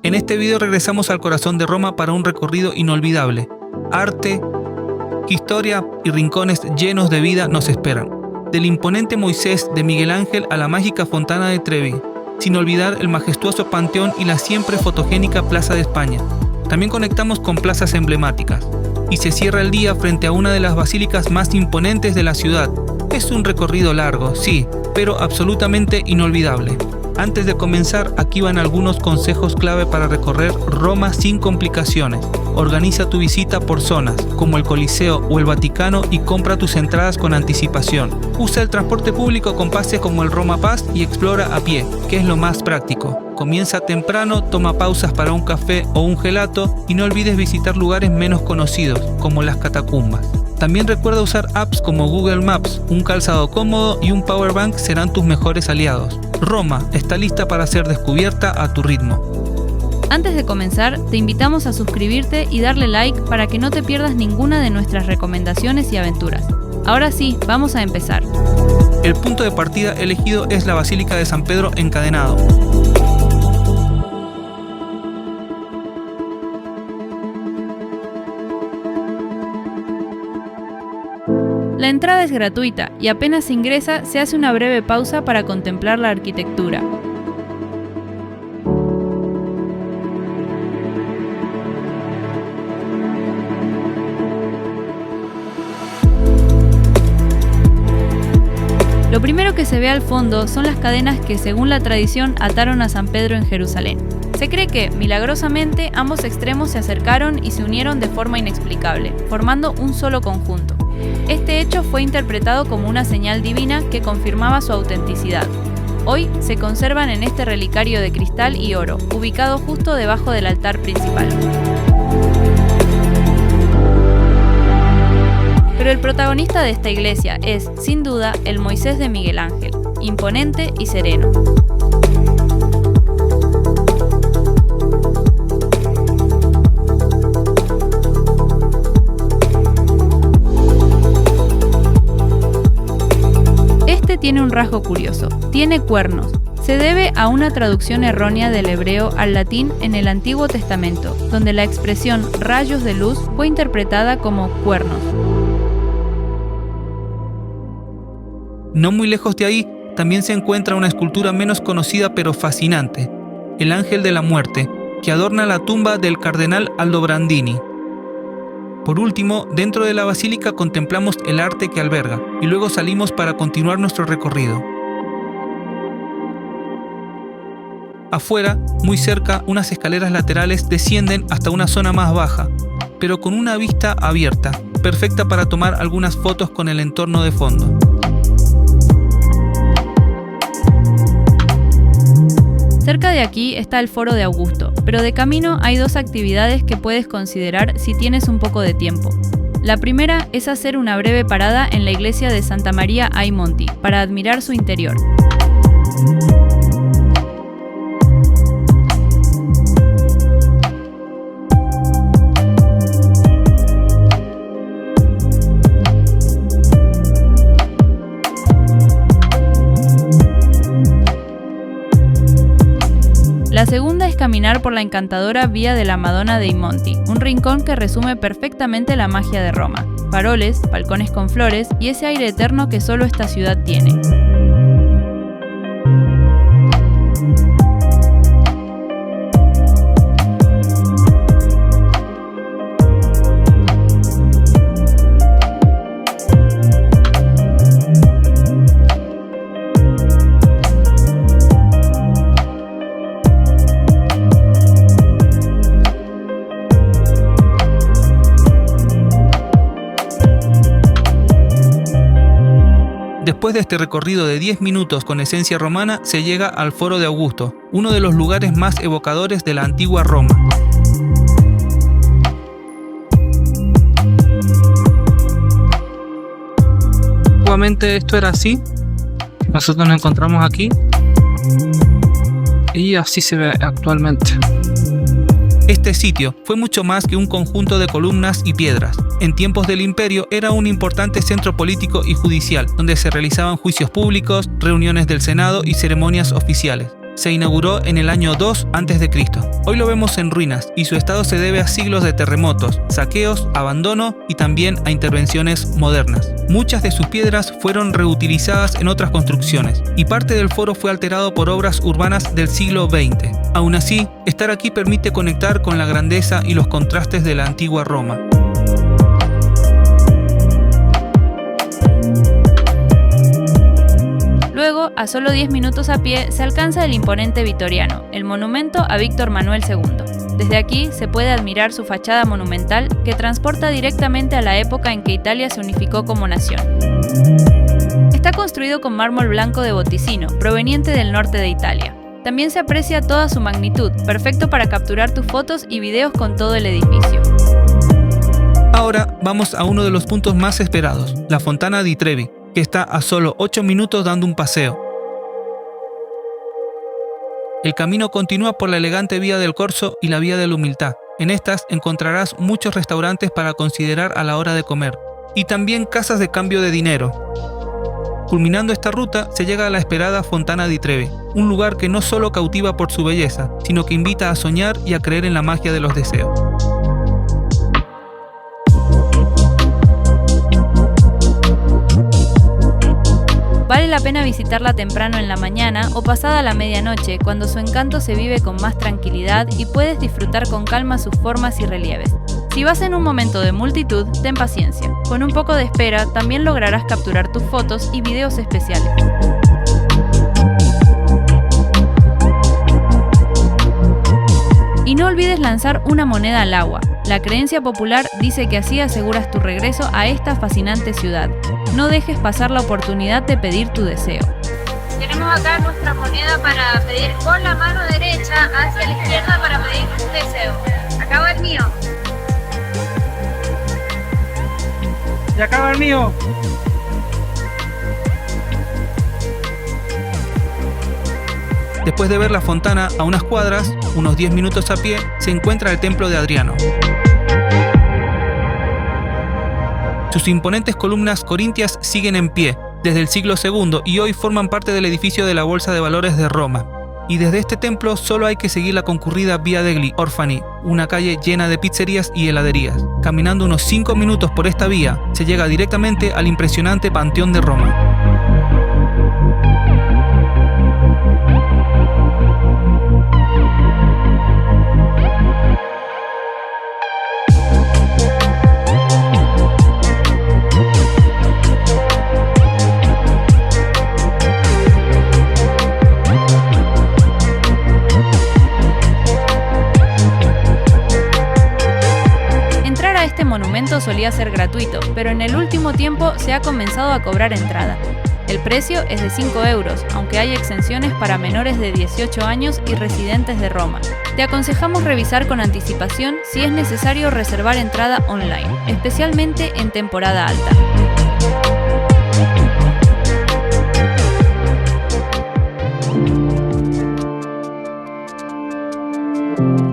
En este video regresamos al corazón de Roma para un recorrido inolvidable. Arte, historia y rincones llenos de vida nos esperan. Del imponente Moisés de Miguel Ángel a la mágica Fontana de Trevi, sin olvidar el majestuoso Panteón y la siempre fotogénica Plaza de España. También conectamos con plazas emblemáticas. Y se cierra el día frente a una de las basílicas más imponentes de la ciudad. Es un recorrido largo, sí, pero absolutamente inolvidable. Antes de comenzar, aquí van algunos consejos clave para recorrer Roma sin complicaciones. Organiza tu visita por zonas, como el Coliseo o el Vaticano, y compra tus entradas con anticipación. Usa el transporte público con pases como el Roma Pass y explora a pie, que es lo más práctico. Comienza temprano, toma pausas para un café o un gelato y no olvides visitar lugares menos conocidos, como las catacumbas. También recuerda usar apps como Google Maps. Un calzado cómodo y un powerbank serán tus mejores aliados. Roma está lista para ser descubierta a tu ritmo. Antes de comenzar, te invitamos a suscribirte y darle like para que no te pierdas ninguna de nuestras recomendaciones y aventuras. Ahora sí, vamos a empezar. El punto de partida elegido es la Basílica de San Pedro Encadenado. La entrada es gratuita y apenas se ingresa se hace una breve pausa para contemplar la arquitectura. Lo primero que se ve al fondo son las cadenas que, según la tradición, ataron a San Pedro en Jerusalén. Se cree que, milagrosamente, ambos extremos se acercaron y se unieron de forma inexplicable, formando un solo conjunto. Este hecho fue interpretado como una señal divina que confirmaba su autenticidad. Hoy se conservan en este relicario de cristal y oro, ubicado justo debajo del altar principal. Pero el protagonista de esta iglesia es, sin duda, el Moisés de Miguel Ángel, imponente y sereno. Este tiene un rasgo curioso, tiene cuernos. Se debe a una traducción errónea del hebreo al latín en el Antiguo Testamento, donde la expresión rayos de luz fue interpretada como cuernos. No muy lejos de ahí, también se encuentra una escultura menos conocida pero fascinante, el Ángel de la Muerte, que adorna la tumba del cardenal Aldobrandini. Por último, dentro de la basílica contemplamos el arte que alberga, y luego salimos para continuar nuestro recorrido. Afuera, muy cerca, unas escaleras laterales descienden hasta una zona más baja, pero con una vista abierta, perfecta para tomar algunas fotos con el entorno de fondo. Cerca de aquí está el Foro de Augusto, pero de camino hay dos actividades que puedes considerar si tienes un poco de tiempo. La primera es hacer una breve parada en la iglesia de Santa Maria ai Monti para admirar su interior. La segunda es caminar por la encantadora Vía de la Madonna dei Monti, un rincón que resume perfectamente la magia de Roma. Faroles, balcones con flores y ese aire eterno que solo esta ciudad tiene. Después de este recorrido de 10 minutos con esencia romana, se llega al Foro de Augusto, uno de los lugares más evocadores de la antigua Roma. Antiguamente esto era así, nosotros nos encontramos aquí y así se ve actualmente. Este sitio fue mucho más que un conjunto de columnas y piedras. En tiempos del Imperio era un importante centro político y judicial, donde se realizaban juicios públicos, reuniones del Senado y ceremonias oficiales. se inauguró en el año 2 a.C. Hoy lo vemos en ruinas y su estado se debe a siglos de terremotos, saqueos, abandono y también a intervenciones modernas. Muchas de sus piedras fueron reutilizadas en otras construcciones y parte del foro fue alterado por obras urbanas del siglo XX. Aún así, estar aquí permite conectar con la grandeza y los contrastes de la antigua Roma. Luego, a solo 10 minutos a pie, se alcanza el imponente Vittoriano, el monumento a Víctor Manuel II. Desde aquí se puede admirar su fachada monumental que transporta directamente a la época en que Italia se unificó como nación. Está construido con mármol blanco de Botticino, proveniente del norte de Italia. También se aprecia toda su magnitud, perfecto para capturar tus fotos y videos con todo el edificio. Ahora vamos a uno de los puntos más esperados, la Fontana di Trevi, que está a solo 8 minutos dando un paseo. El camino continúa por la elegante Vía del Corso y la Vía de la Humildad. En estas encontrarás muchos restaurantes para considerar a la hora de comer, y también casas de cambio de dinero. Culminando esta ruta, se llega a la esperada Fontana di Trevi, un lugar que no solo cautiva por su belleza, sino que invita a soñar y a creer en la magia de los deseos. Vale la pena visitarla temprano en la mañana o pasada la medianoche, cuando su encanto se vive con más tranquilidad y puedes disfrutar con calma sus formas y relieves. Si vas en un momento de multitud, ten paciencia. Con un poco de espera, también lograrás capturar tus fotos y videos especiales. Y no olvides lanzar una moneda al agua. La creencia popular dice que así aseguras tu regreso a esta fascinante ciudad. No dejes pasar la oportunidad de pedir tu deseo. Tenemos acá nuestra moneda para pedir con la mano derecha hacia la izquierda para pedir un deseo. Acá va el mío. ¡Y acá va el mío! Después de ver la fontana a unas cuadras, unos 10 minutos a pie, se encuentra el templo de Adriano. Sus imponentes columnas corintias siguen en pie desde el siglo II y hoy forman parte del edificio de la Bolsa de Valores de Roma. Y desde este templo solo hay que seguir la concurrida Via degli Orfani, una calle llena de pizzerías y heladerías. Caminando unos 5 minutos por esta vía, se llega directamente al impresionante Panteón de Roma. Este monumento solía ser gratuito, pero en el último tiempo se ha comenzado a cobrar entrada. El precio es de 5 euros, aunque hay exenciones para menores de 18 años y residentes de Roma. Te aconsejamos revisar con anticipación si es necesario reservar entrada online, especialmente en temporada alta.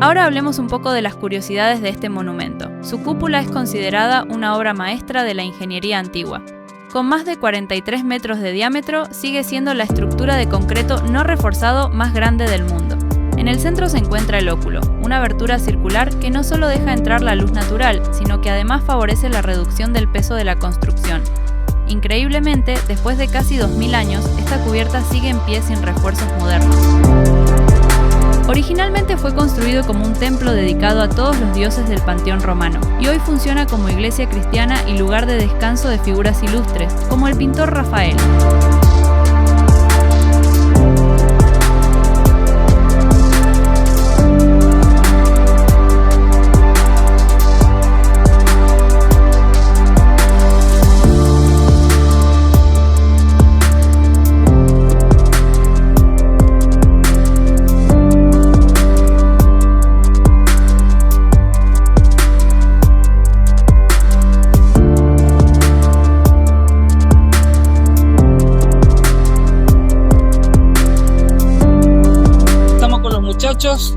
Ahora hablemos un poco de las curiosidades de este monumento. Su cúpula es considerada una obra maestra de la ingeniería antigua. Con más de 43 metros de diámetro, sigue siendo la estructura de concreto no reforzado más grande del mundo. En el centro se encuentra el óculo, una abertura circular que no solo deja entrar la luz natural, sino que además favorece la reducción del peso de la construcción. Increíblemente, después de casi 2000 años, esta cubierta sigue en pie sin refuerzos modernos. Originalmente fue construido como un templo dedicado a todos los dioses del panteón romano, y hoy funciona como iglesia cristiana y lugar de descanso de figuras ilustres, como el pintor Rafael. Muchachos,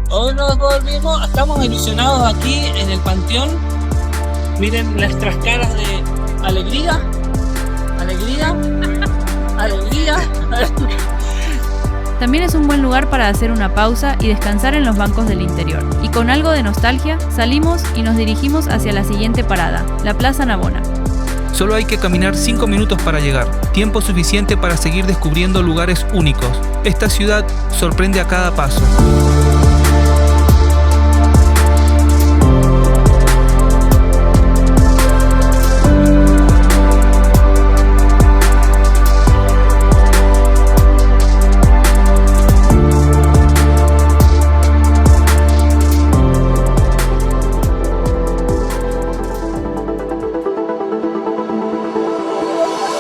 hoy nos volvimos, estamos ilusionados aquí en el panteón. Miren nuestras caras de alegría, ya. También es un buen lugar para hacer una pausa y descansar en los bancos del interior. Y con algo de nostalgia, salimos y nos dirigimos hacia la siguiente parada, la Plaza Navona. Solo hay que caminar 5 minutos para llegar, tiempo suficiente para seguir descubriendo lugares únicos. Esta ciudad sorprende a cada paso.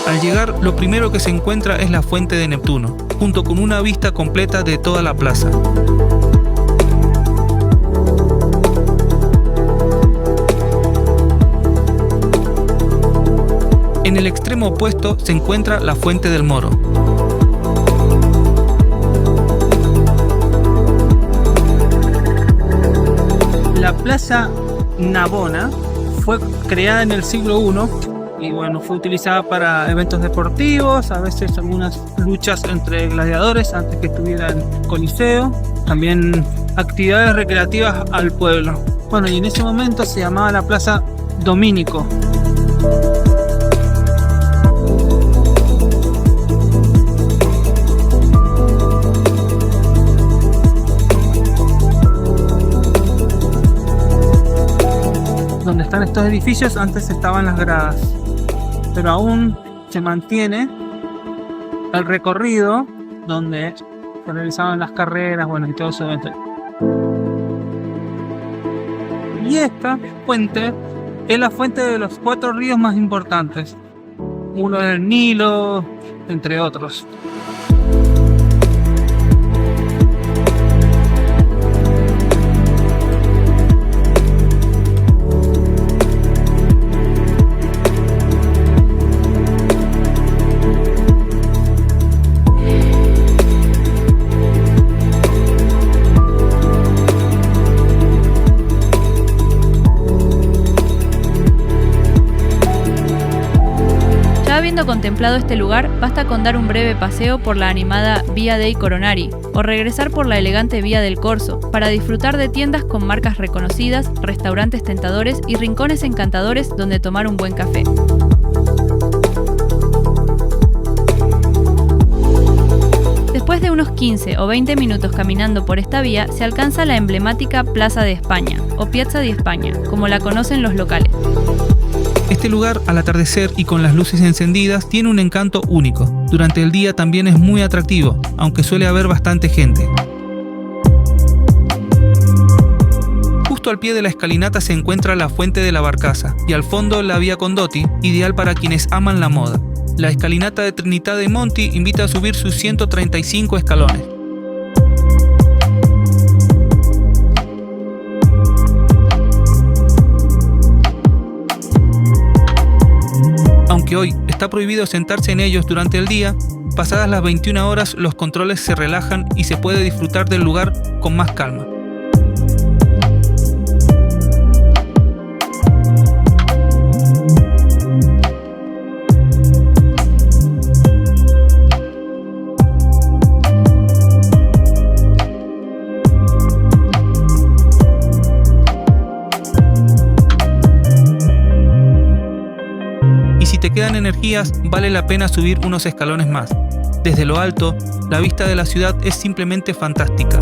Al llegar, lo primero que se encuentra es la Fuente de Neptuno, junto con una vista completa de toda la plaza. En el extremo opuesto se encuentra la Fuente del Moro. La Plaza Navona fue creada en el siglo I y bueno, fue utilizada para eventos deportivos, a veces algunas luchas entre gladiadores antes que estuviera el Coliseo, también actividades recreativas al pueblo. Bueno, y en ese momento se llamaba la Plaza Domínico. Donde están estos edificios antes estaban las gradas, pero aún se mantiene el recorrido donde se realizaban las carreras, bueno, y todo eso. Y esta fuente es la fuente de los 4 ríos más importantes, uno es el Nilo, entre otros. Habiendo contemplado este lugar, basta con dar un breve paseo por la animada Via dei Coronari o regresar por la elegante Vía del Corso para disfrutar de tiendas con marcas reconocidas, restaurantes tentadores y rincones encantadores donde tomar un buen café. Después de unos 15 o 20 minutos caminando por esta vía, se alcanza la emblemática Plaza de España o Piazza di España, como la conocen los locales. Este lugar, al atardecer y con las luces encendidas, tiene un encanto único. Durante el día también es muy atractivo, aunque suele haber bastante gente. Justo al pie de la escalinata se encuentra la Fuente de la Barcaza y al fondo la Vía Condotti, ideal para quienes aman la moda. La escalinata de Trinità dei Monti invita a subir sus 135 escalones. Aunque hoy está prohibido sentarse en ellos durante el día, pasadas las 21 horas los controles se relajan y se puede disfrutar del lugar con más calma. Si te quedan energías, vale la pena subir unos escalones más. Desde lo alto, la vista de la ciudad es simplemente fantástica.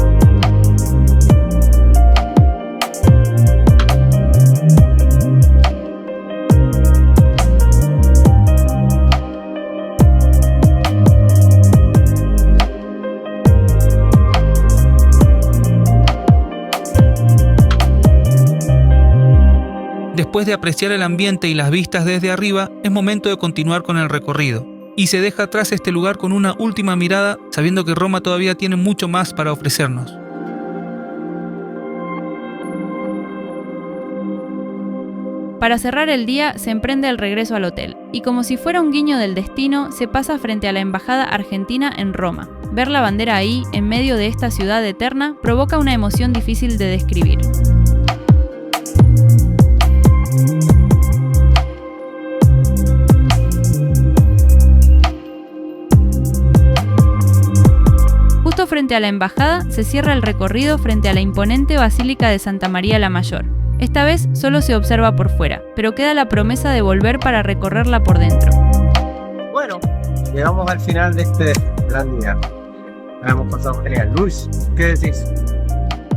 Después de apreciar el ambiente y las vistas desde arriba, es momento de continuar con el recorrido. Y se deja atrás este lugar con una última mirada, sabiendo que Roma todavía tiene mucho más para ofrecernos. Para cerrar el día, se emprende el regreso al hotel, y como si fuera un guiño del destino, se pasa frente a la embajada argentina en Roma. Ver la bandera ahí, en medio de esta ciudad eterna, provoca una emoción difícil de describir. frente a la embajada, se cierra el recorrido frente a la imponente Basílica de Santa María la Mayor. Esta vez solo se observa por fuera, pero queda la promesa de volver para recorrerla por dentro. Bueno, llegamos al final de este gran día. Hemos pasado genial. Luis, ¿qué decís?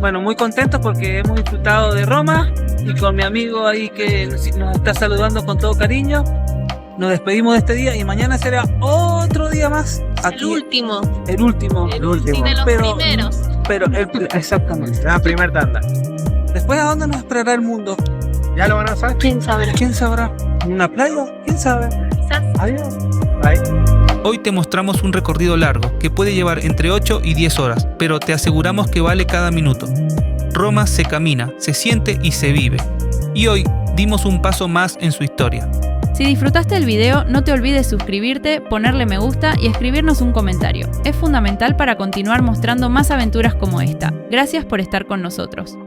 Bueno, muy contentos porque hemos disfrutado de Roma y con mi amigo ahí que nos está saludando con todo cariño. Nos despedimos de este día y mañana será otro día más. Aquí, El último. El último. El último. De los Pero- primeros. Exactamente. La primera tanda. Después, ¿a dónde nos esperará el mundo? ¿Ya lo van a saber? ¿Quién sabrá? ¿Quién sabrá? ¿En una playa? ¿Quién sabe? Quizás. Adiós. Bye. Hoy te mostramos un recorrido largo que puede llevar entre 8 y 10 horas, pero te aseguramos que vale cada minuto. Roma se camina, se siente y se vive. Y hoy dimos un paso más en su historia. Si disfrutaste el video, no te olvides suscribirte, ponerle me gusta y escribirnos un comentario. Es fundamental para continuar mostrando más aventuras como esta. Gracias por estar con nosotros.